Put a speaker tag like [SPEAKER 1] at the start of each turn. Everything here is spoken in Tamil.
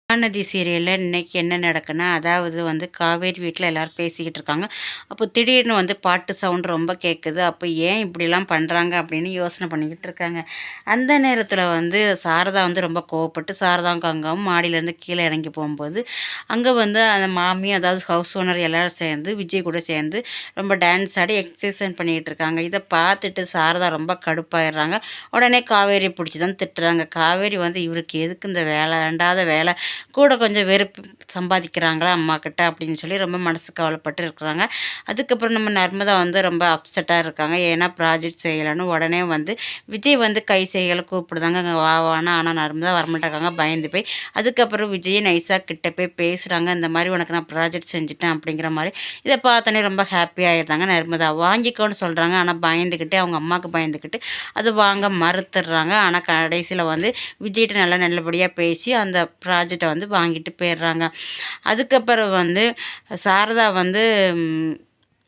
[SPEAKER 1] மகாநதி சீரியலில் இன்னைக்கு என்ன நடக்குன்னா, அதாவது காவேரி வீட்ல எல்லாரும் பேசிக்கிட்டு இருக்காங்க. அப்போ திடீர்னு பாட்டு சவுண்ட் ரொம்ப கேட்குது. அப்போ ஏன் இப்படிலாம் பண்றாங்க அப்படின்னு யோசனை பண்ணிக்கிட்டு இருக்காங்க. அந்த நேரத்தில சாரதா ரொம்ப கோவப்பட்டு சாரதாவும் கங்காவும் மாடியிலேருந்து கீழ இறங்கி போம்போது, அங்க அந்த மாமி அதாவது ஹவுஸ் ஓனர் எல்லாரும் சேர்ந்து விஜய் கூட சேர்ந்து ரொம்ப டான்ஸ் ஆடி எக்ஸர்சைஸ் பண்ணிக்கிட்டு இருக்காங்க. இத பார்த்துட்டு சாரதா ரொம்ப கடுப்பாயிடுறாங்க. உடனே காவேரிய புடிச்சு தான் திட்டுறாங்க. காவேரி இவருக்கு எதுக்கு இந்த வேண்டாத வேலை கூட கொஞ்சம் வெறுப்பு சம்பாதிக்கிறாங்களா அம்மாக்கிட்ட அப்படின்னு சொல்லி ரொம்ப மனசு கவலைப்பட்டு இருக்கிறாங்க. அதுக்கப்புறம் நம்ம நர்மதா ரொம்ப அப்செட்டாக இருக்காங்க. ஏன்னா ப்ராஜெக்ட் செய்யலைன்னு உடனே விஜய் கை செய்களை கூப்பிடுதாங்க அங்கே வா வானா. ஆனால் நர்மதா வரமாட்டாங்க பயந்து போய். அதுக்கப்புறம் விஜய் நைஸாக கிட்ட போய் பேசுகிறாங்க. இந்த மாதிரி உனக்கு நான் ப்ராஜெக்ட் செஞ்சுட்டேன் அப்படிங்கிற மாதிரி. இதை பார்த்தோன்னே ரொம்ப ஹாப்பி ஆகிடுறாங்க. நர்மதா வாங்கிக்கோன்னு சொல்கிறாங்க. ஆனால் பயந்துக்கிட்டு அவங்க அம்மாவுக்கு பயந்துக்கிட்டு அது வாங்க மறுத்துடுறாங்க. ஆனால் கடைசியில் விஜய்கிட்ட நல்லா நல்லபடியாக பேசி அந்த ப்ராஜெக்டை வாங்கிட்டு போயிடுறாங்க. அதுக்கப்புறம் சாரதா